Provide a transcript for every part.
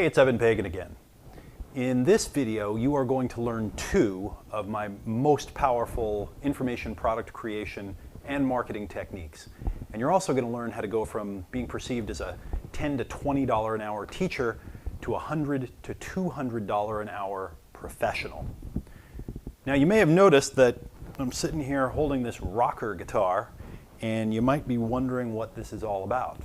Hey, it's Evan Pagan again. In this video, you are going to learn two of my most powerful information product creation and marketing techniques. And you're also going to learn how to go from being perceived as a $10 to $20 an hour teacher to a $100 to $200 an hour professional. Now, you may have noticed that I'm sitting here holding this rocker guitar, and you might be wondering what this is all about.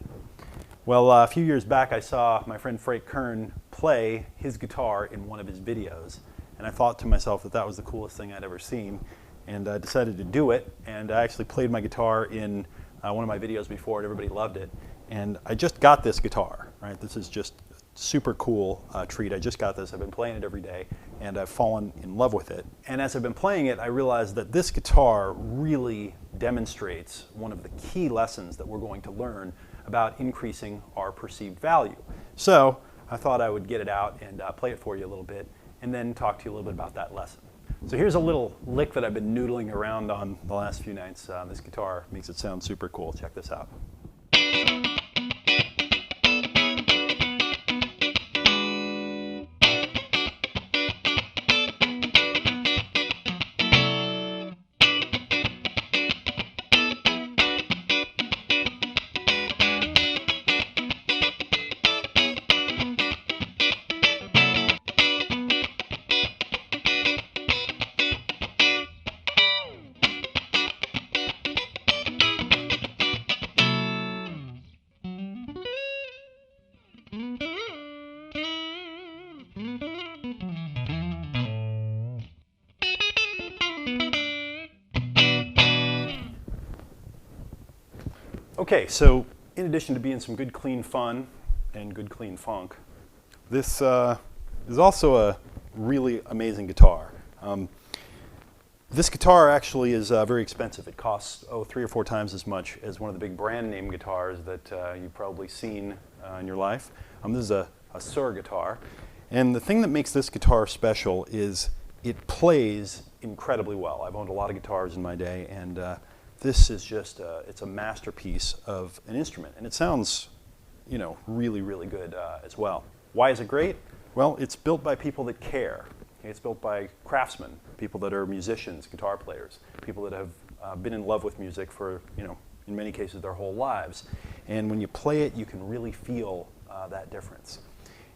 Well, a few years back, I saw my friend Frank Kern play his guitar in one of his videos, and I thought to myself that that was the coolest thing I'd ever seen, and I decided to do it. And I actually played my guitar in one of my videos before, and everybody loved it. And I just got this guitar, right? This is just a super cool treat. I just got this. I've been playing it every day, and I've fallen in love with it. And as I've been playing it, I realized that this guitar really demonstrates one of the key lessons that we're going to learn about increasing our perceived value. So I thought I would get it out and play it for you a little bit, and then talk to you a little bit about that lesson. So here's a little lick that I've been noodling around on the last few nights. This guitar makes it sound super cool. Check this out. Okay, so in addition to being some good clean fun and good clean funk, this is also a really amazing guitar. This guitar actually is very expensive. It costs 3 or 4 times as much as one of the big brand name guitars that you've probably seen in your life. This is a Suhr guitar, and the thing that makes this guitar special is it plays incredibly well. I've owned a lot of guitars in my day, and this is just it's a masterpiece of an instrument, and it sounds, really, really good as well. Why is it great? Well, it's built by people that care. It's built by craftsmen, people that are musicians, guitar players, people that have been in love with music for, in many cases, their whole lives. And when you play it, you can really feel that difference.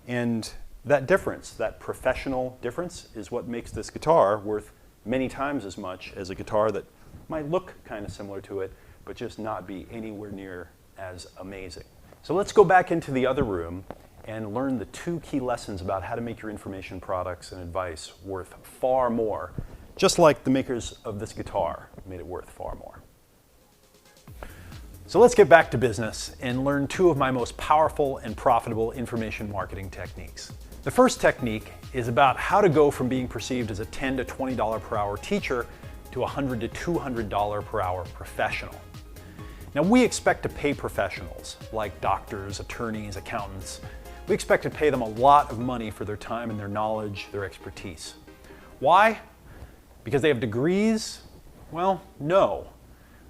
And that difference, that professional difference, is what makes this guitar worth many times as much as a guitar that might look kind of similar to it, but just not be anywhere near as amazing. So let's go back into the other room and learn the 2 key lessons about how to make your information products and advice worth far more, just like the makers of this guitar made it worth far more. So let's get back to business and learn 2 of my most powerful and profitable information marketing techniques. The first technique is about how to go from being perceived as a $10 to $20 per hour teacher to a $100 to $200 per hour professional. Now, we expect to pay professionals like doctors, attorneys, accountants. We expect to pay them a lot of money for their time and their knowledge, their expertise. Why? Because they have degrees? Well, no.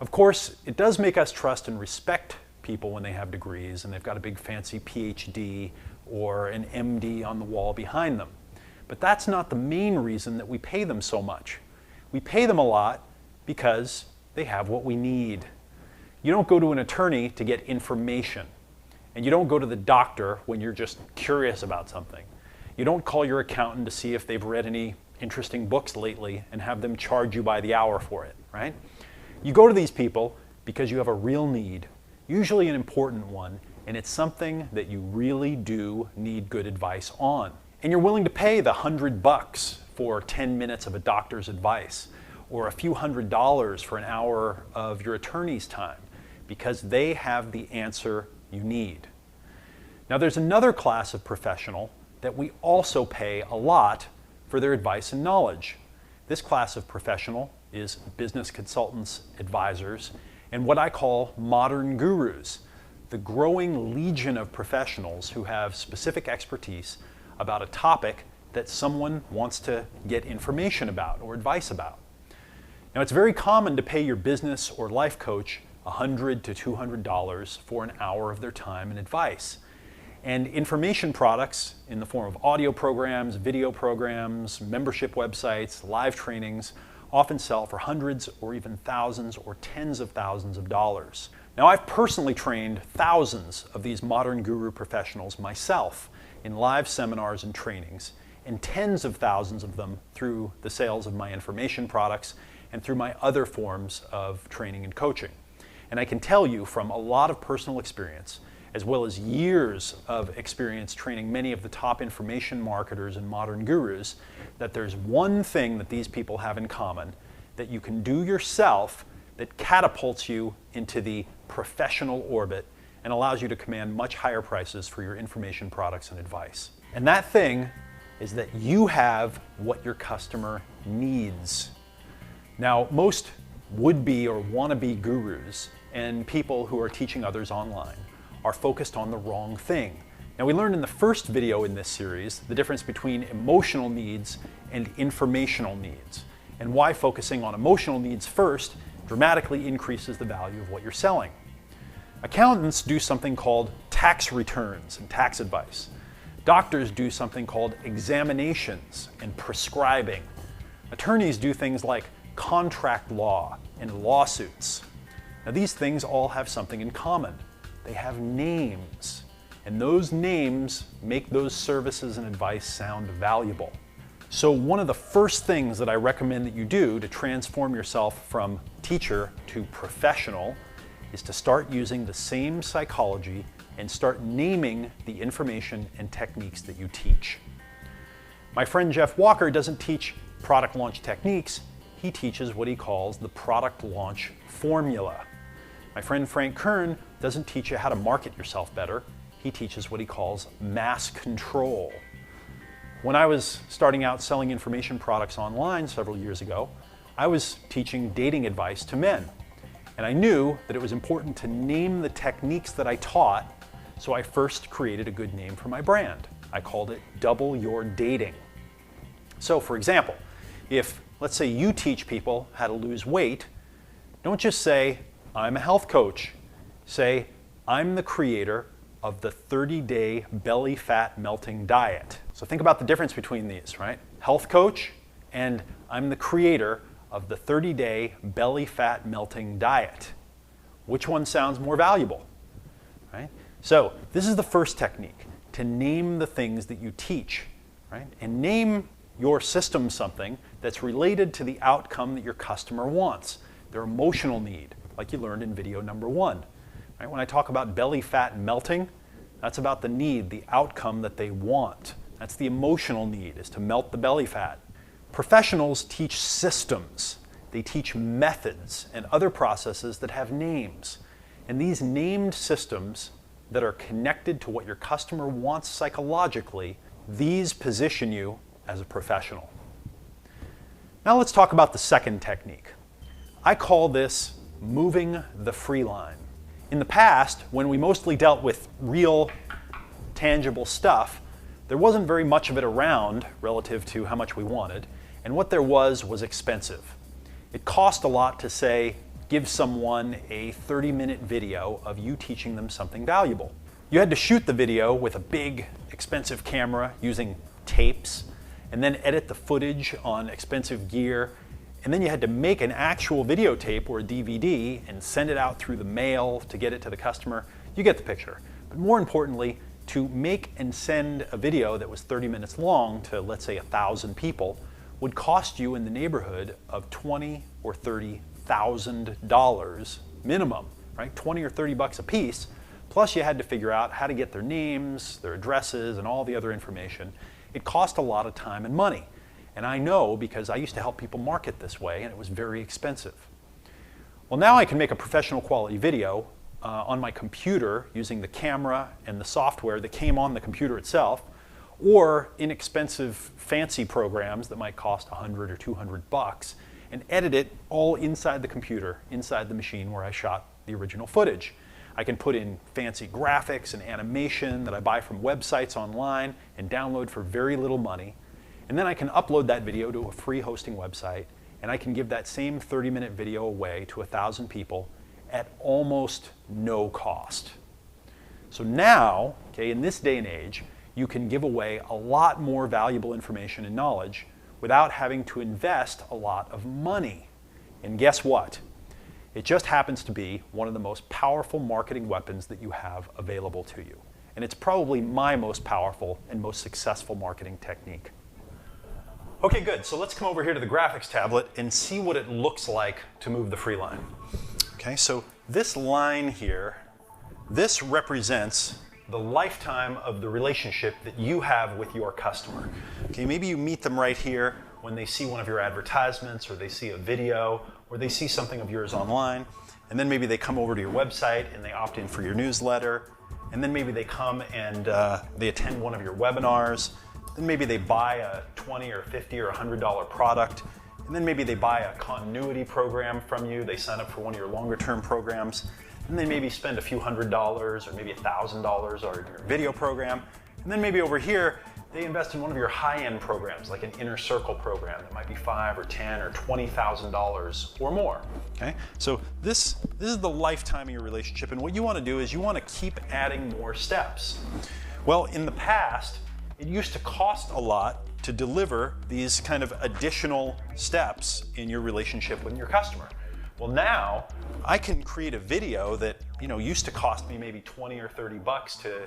Of course, it does make us trust and respect people when they have degrees and they've got a big fancy PhD or an MD on the wall behind them. But that's not the main reason that we pay them so much. We pay them a lot because they have what we need. You don't go to an attorney to get information, and you don't go to the doctor when you're just curious about something. You don't call your accountant to see if they've read any interesting books lately and have them charge you by the hour for it, right? You go to these people because you have a real need, usually an important one, and it's something that you really do need good advice on. And you're willing to pay the $100 for 10 minutes of a doctor's advice, or a few $100s for an hour of your attorney's time, because they have the answer you need. Now, there's another class of professional that we also pay a lot for their advice and knowledge. This class of professional is business consultants, advisors, and what I call modern gurus, the growing legion of professionals who have specific expertise about a topic that someone wants to get information about or advice about. Now, it's very common to pay your business or life coach $100 to $200 for an hour of their time and advice. And information products in the form of audio programs, video programs, membership websites, live trainings often sell for hundreds or even thousands or tens of thousands of dollars. Now, I've personally trained thousands of these modern guru professionals myself in live seminars and trainings, and tens of thousands of them through the sales of my information products and through my other forms of training and coaching. And I can tell you from a lot of personal experience, as well as years of experience training many of the top information marketers and modern gurus, that there's one thing that these people have in common that you can do yourself that catapults you into the professional orbit and allows you to command much higher prices for your information products and advice. And that thing is that you have what your customer needs. Now, most would-be or wannabe gurus and people who are teaching others online are focused on the wrong thing. Now, we learned in the first video in this series the difference between emotional needs and informational needs, and why focusing on emotional needs first dramatically increases the value of what you're selling. Accountants do something called tax returns and tax advice. Doctors do something called examinations and prescribing. Attorneys do things like contract law and lawsuits. Now, these things all have something in common. They have names, and those names make those services and advice sound valuable. So one of the first things that I recommend that you do to transform yourself from teacher to professional is to start using the same psychology and start naming the information and techniques that you teach. My friend Jeff Walker doesn't teach product launch techniques, he teaches what he calls the product launch formula. My friend Frank Kern doesn't teach you how to market yourself better, he teaches what he calls mass control. When I was starting out selling information products online several years ago, I was teaching dating advice to men. And I knew that it was important to name the techniques that I taught, so I first created a good name for my brand. I called it Double Your Dating. So for example, if let's say you teach people how to lose weight, don't just say, I'm a health coach. Say, I'm the creator of the 30-day belly fat melting diet. So think about the difference between these, right? Health coach and I'm the creator of the 30-day belly fat melting diet. Which one sounds more valuable, right? So this is the first technique, to name the things that you teach, right? And name your system something that's related to the outcome that your customer wants, their emotional need, like you learned in video number 1. Right? When I talk about belly fat melting, that's about the need, the outcome that they want. That's the emotional need, is to melt the belly fat. Professionals teach systems. They teach methods and other processes that have names. And these named systems that are connected to what your customer wants psychologically, these position you as a professional. Now let's talk about the second technique. I call this moving the free line. In the past, when we mostly dealt with real, tangible stuff, there wasn't very much of it around relative to how much we wanted, and what there was expensive. It cost a lot to, say, give someone a 30-minute video of you teaching them something valuable. You had to shoot the video with a big, expensive camera using tapes, and then edit the footage on expensive gear. And then you had to make an actual videotape or a DVD and send it out through the mail to get it to the customer. You get the picture. But more importantly, to make and send a video that was 30 minutes long to, let's say, 1,000 people would cost you in the neighborhood of $20,000 or $30,000 minimum, right? 20 or 30 bucks a piece. Plus you had to figure out how to get their names, their addresses, and all the other information. It cost a lot of time and money. And I know because I used to help people market this way, and it was very expensive. Well, now I can make a professional quality video on my computer using the camera and the software that came on the computer itself, or inexpensive fancy programs that might cost 100 or 200 bucks, and edit it all inside the computer, inside the machine where I shot the original footage. I can put in fancy graphics and animation that I buy from websites online and download for very little money. And then I can upload that video to a free hosting website, and I can give that same 30-minute video away to 1,000 people at almost no cost. So now, okay, in this day and age, you can give away a lot more valuable information and knowledge without having to invest a lot of money. And guess what? It just happens to be one of the most powerful marketing weapons that you have available to you. And it's probably my most powerful and most successful marketing technique. Okay, good. So let's come over here to the graphics tablet and see what it looks like to move the free line. Okay, so this line here, this represents the lifetime of the relationship that you have with your customer. Okay, maybe you meet them right here when they see one of your advertisements, or they see a video, or they see something of yours online, and then maybe they come over to your website and they opt in for your newsletter, and then maybe they come and they attend one of your webinars, then maybe they buy a $20 or $50 or $100 product, and then maybe they buy a continuity program from you, they sign up for one of your longer term programs, and they maybe spend a few $100s or maybe $1,000 on your video program, and then maybe over here they invest in one of your high-end programs, like an inner circle program that might be $5,000 or $10,000 or $20,000 or more. Okay, so this is the lifetime of your relationship, and what you want to do is you want to keep adding more steps. Well, in the past, it used to cost a lot to deliver these kind of additional steps in your relationship with your customer. Well, now I can create a video that used to cost me maybe 20 or 30 bucks to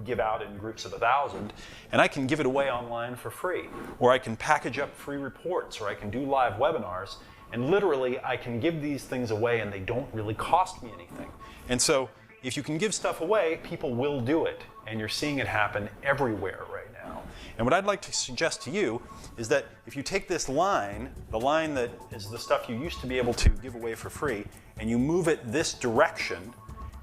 give out in groups of 1,000, and I can give it away online for free. Or I can package up free reports, or I can do live webinars, and literally I can give these things away and they don't really cost me anything. And so if you can give stuff away, people will do it, and you're seeing it happen everywhere right now. And what I'd like to suggest to you is that if you take this line, the line that is the stuff you used to be able to give away for free, and you move it this direction,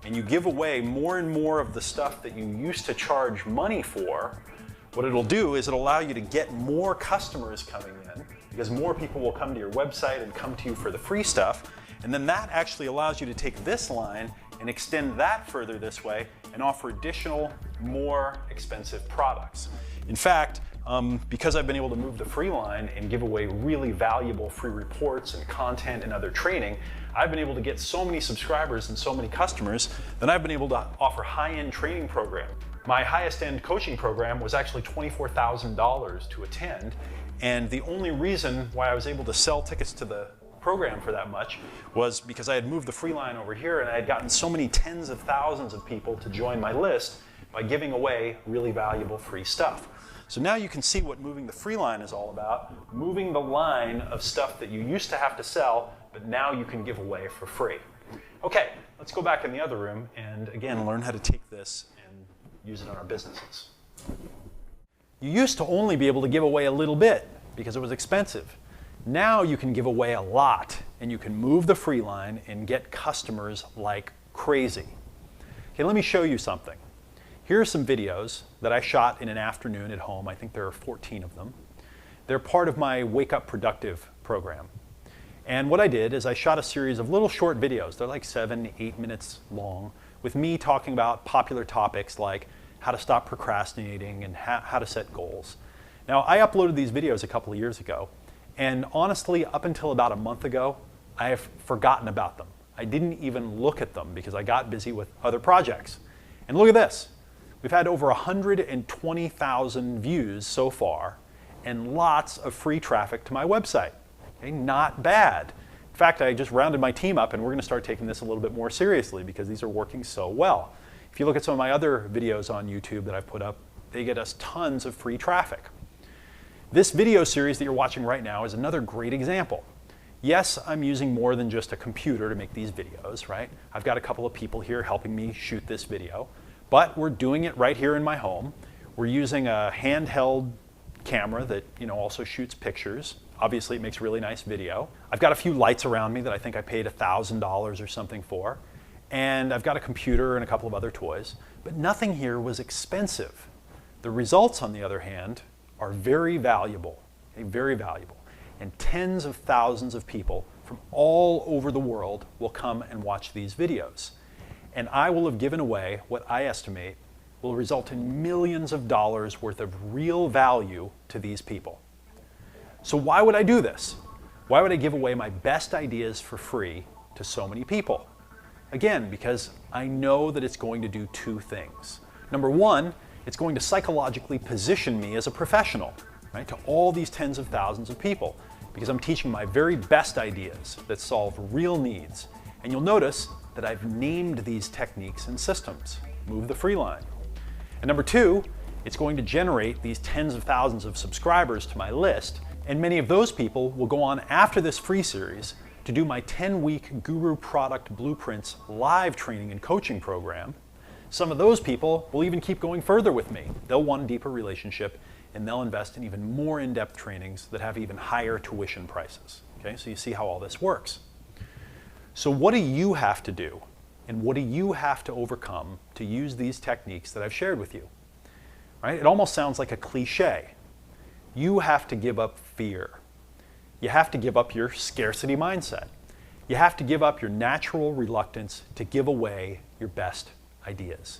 and you give away more and more of the stuff that you used to charge money for, what it'll do is it'll allow you to get more customers coming in, because more people will come to your website and come to you for the free stuff, and then that actually allows you to take this line and extend that further this way and offer additional, more expensive products. In fact, because I've been able to move the free line and give away really valuable free reports and content and other training, I've been able to get so many subscribers and so many customers that I've been able to offer high-end training program. My highest end coaching program was actually $24,000 to attend, and the only reason why I was able to sell tickets to the program for that much was because I had moved the free line over here, and I had gotten so many tens of thousands of people to join my list by giving away really valuable free stuff. So now you can see what moving the free line is all about, moving the line of stuff that you used to have to sell, but now you can give away for free. Okay, let's go back in the other room and again learn how to take this and use it on our businesses. You used to only be able to give away a little bit because it was expensive. Now you can give away a lot, and you can move the free line and get customers like crazy. Okay, let me show you something. Here are some videos that I shot in an afternoon at home. I think there are 14 of them. They're part of my Wake Up Productive program. And what I did is I shot a series of little short videos. They're like 7, 8 minutes long, with me talking about popular topics like how to stop procrastinating and how to set goals. Now, I uploaded these videos a couple of years ago, and honestly, up until about a month ago, I have forgotten about them. I didn't even look at them because I got busy with other projects. And look at this. We've had over 120,000 views so far and lots of free traffic to my website. Okay, not bad. In fact, I just rounded my team up and we're going to start taking this a little bit more seriously because these are working so well. If you look at some of my other videos on YouTube that I've put up, they get us tons of free traffic. This video series that you're watching right now is another great example. Yes, I'm using more than just a computer to make these videos, right? I've got a couple of people here helping me shoot this video. But we're doing it right here in my home. We're using a handheld camera that also shoots pictures. Obviously, it makes really nice video. I've got a few lights around me that I think I paid $1,000 or something for. And I've got a computer and a couple of other toys. But nothing here was expensive. The results, on the other hand, are very valuable, okay, very valuable. And tens of thousands of people from all over the world will come and watch these videos. And I will have given away what I estimate will result in millions of dollars worth of real value to these people. So why would I do this? Why would I give away my best ideas for free to so many people? Again, because I know that it's going to do two things. Number one, it's going to psychologically position me as a professional, right, to all these tens of thousands of people, because I'm teaching my very best ideas that solve real needs. And you'll notice that I've named these techniques and systems. Move the free line. And number two, it's going to generate these tens of thousands of subscribers to my list, and many of those people will go on after this free series to do my 10-week Guru Product Blueprints live training and coaching program. Some of those people will even keep going further with me. They'll want a deeper relationship, and they'll invest in even more in-depth trainings that have even higher tuition prices. Okay, so you see how all this works. So what do you have to do, and what do you have to overcome to use these techniques that I've shared with you? Right? It almost sounds like a cliche. You have to give up fear. You have to give up your scarcity mindset. You have to give up your natural reluctance to give away your best ideas.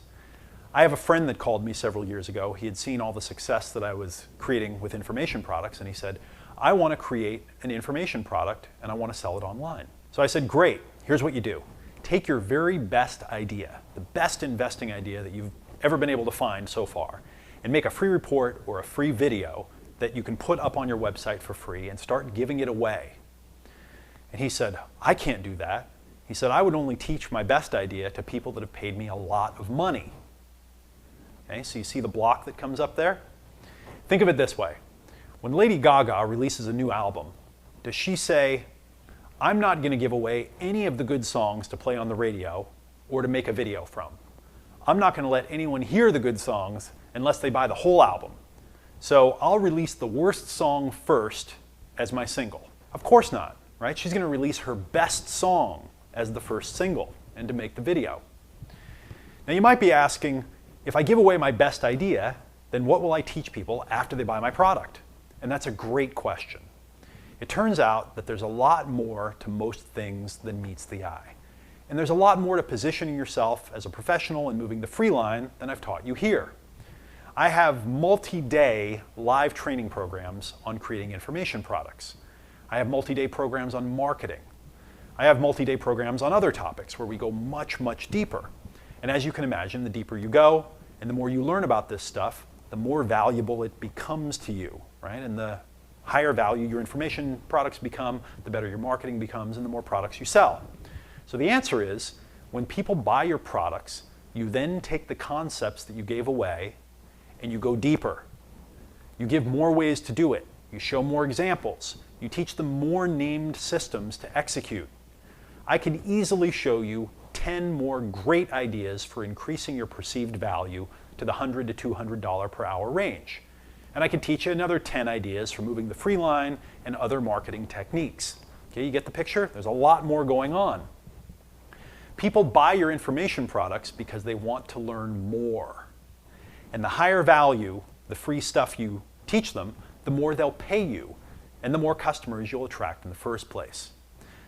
I have a friend that called me several years ago. He had seen all the success that I was creating with information products, and he said, I want to create an information product and I want to sell it online. So I said, great, here's what you do. Take your very best idea, the best investing idea that you've ever been able to find so far, and make a free report or a free video that you can put up on your website for free and start giving it away. And he said, I can't do that. He said, I would only teach my best idea to people that have paid me a lot of money. Okay, so you see the block that comes up there? Think of it this way. When Lady Gaga releases a new album, does she say, I'm not going to give away any of the good songs to play on the radio or to make a video from. I'm not going to let anyone hear the good songs unless they buy the whole album. So I'll release the worst song first as my single. Of course not, right? She's going to release her best song as the first single and to make the video. Now you might be asking, if I give away my best idea, then what will I teach people after they buy my product? And that's a great question. It turns out that there's a lot more to most things than meets the eye. And there's a lot more to positioning yourself as a professional and moving the free line than I've taught you here. I have multi-day live training programs on creating information products. I have multi-day programs on marketing. I have multi-day programs on other topics where we go much, much deeper. And as you can imagine, the deeper you go and the more you learn about this stuff, the more valuable it becomes to you, right? And the higher value your information products become, the better your marketing becomes, and the more products you sell. So the answer is, when people buy your products, you then take the concepts that you gave away and you go deeper. You give more ways to do it. You show more examples. You teach them more named systems to execute. I can easily show you 10 more great ideas for increasing your perceived value to the $100 to $200 per hour range. And I can teach you another 10 ideas for moving the free line and other marketing techniques. Okay, you get the picture? There's a lot more going on. People buy your information products because they want to learn more. And the higher value, the free stuff you teach them, the more they'll pay you and the more customers you'll attract in the first place.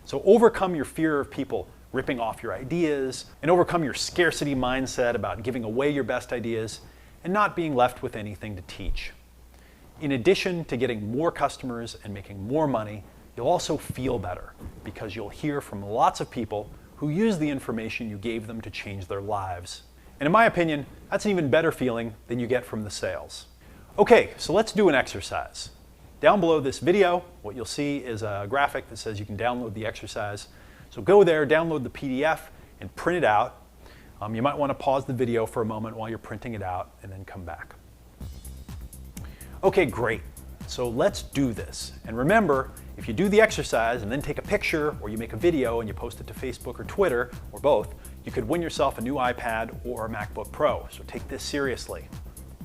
So overcome your fear of people ripping off your ideas and overcome your scarcity mindset about giving away your best ideas and not being left with anything to teach. In addition to getting more customers and making more money, you'll also feel better because you'll hear from lots of people who use the information you gave them to change their lives. And in my opinion, that's an even better feeling than you get from the sales. Okay, so let's do an exercise. Down below this video, what you'll see is a graphic that says you can download the exercise. So go there, download the PDF, and print it out. You might want to pause the video for a moment while you're printing it out and then come back. Okay, great. So let's do this. And remember, if you do the exercise and then take a picture or you make a video and you post it to Facebook or Twitter or both, you could win yourself a new iPad or a MacBook Pro. So take this seriously.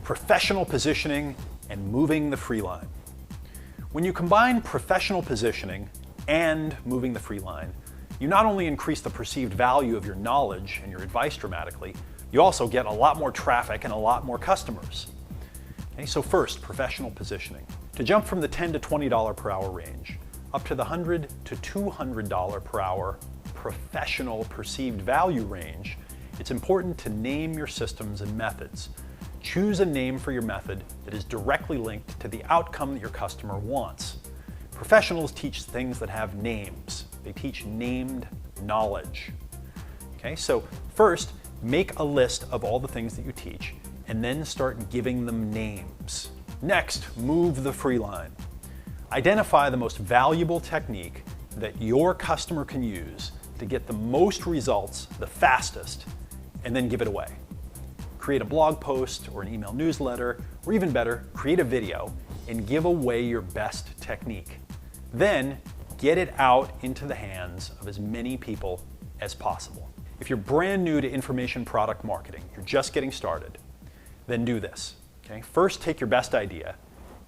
Professional positioning and moving the free line. When you combine professional positioning and moving the free line, you not only increase the perceived value of your knowledge and your advice dramatically, you also get a lot more traffic and a lot more customers. Okay, so first, professional positioning. To jump from the $10 to $20 per hour range up to the $100 to $200 per hour professional perceived value range, it's important to name your systems and methods. Choose a name for your method that is directly linked to the outcome that your customer wants. Professionals teach things that have names. They teach named knowledge. Okay, so first, make a list of all the things that you teach, and then start giving them names. Next, move the free line. Identify the most valuable technique that your customer can use to get the most results the fastest, and then give it away. Create a blog post or an email newsletter, or even better, create a video and give away your best technique. Then get it out into the hands of as many people as possible. If you're brand new to information product marketing, you're just getting started, then do this. Okay? First, take your best idea,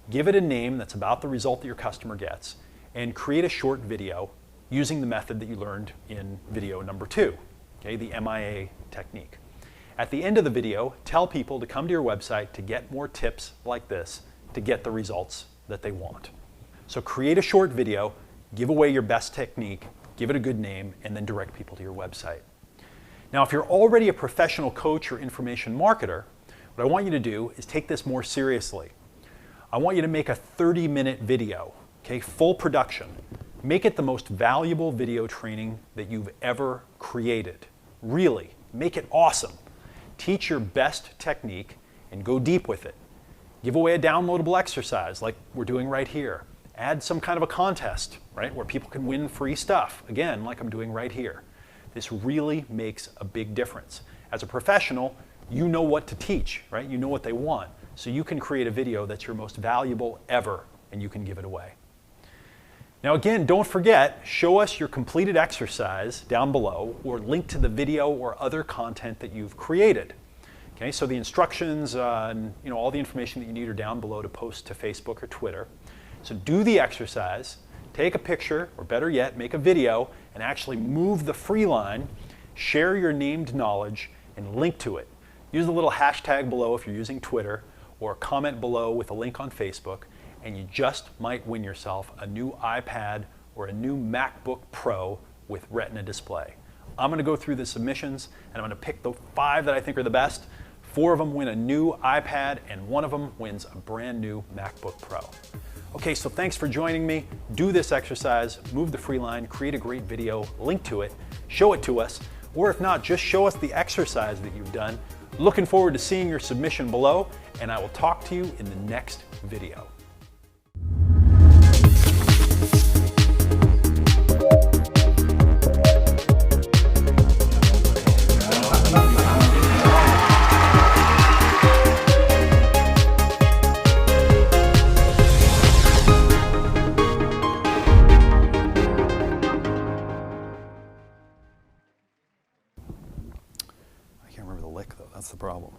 give it a name that's about the result that your customer gets, and create a short video using the method that you learned in video number 2, okay, the MIA technique. At the end of the video, tell people to come to your website to get more tips like this to get the results that they want. So create a short video, give away your best technique, give it a good name, and then direct people to your website. Now, if you're already a professional coach or information marketer, what I want you to do is take this more seriously. I want you to make a 30-minute video, okay, full production. Make it the most valuable video training that you've ever created. Really, make it awesome. Teach your best technique and go deep with it. Give away a downloadable exercise like we're doing right here. Add some kind of a contest, right, where people can win free stuff, again, like I'm doing right here. This really makes a big difference. As a professional, you know what to teach, right? You know what they want. So you can create a video that's your most valuable ever, and you can give it away. Now again, don't forget, show us your completed exercise down below or link to the video or other content that you've created. Okay, so the instructions and all the information that you need are down below to post to Facebook or Twitter. So do the exercise, take a picture, or better yet, make a video and actually move the free line, share your named knowledge, and link to it. Use the little hashtag below if you're using Twitter, or comment below with a link on Facebook, and you just might win yourself a new iPad or a new MacBook Pro with Retina display. I'm going to go through the submissions, and I'm going to pick the 5 that I think are the best. 4 of them win a new iPad, and 1 of them wins a brand new MacBook Pro. Okay, so thanks for joining me. Do this exercise, move the free line, create a great video, link to it, show it to us, or if not, just show us the exercise that you've done. Looking forward to seeing your submission below, and I will talk to you in the next video. I can't remember the lick though, that's the problem.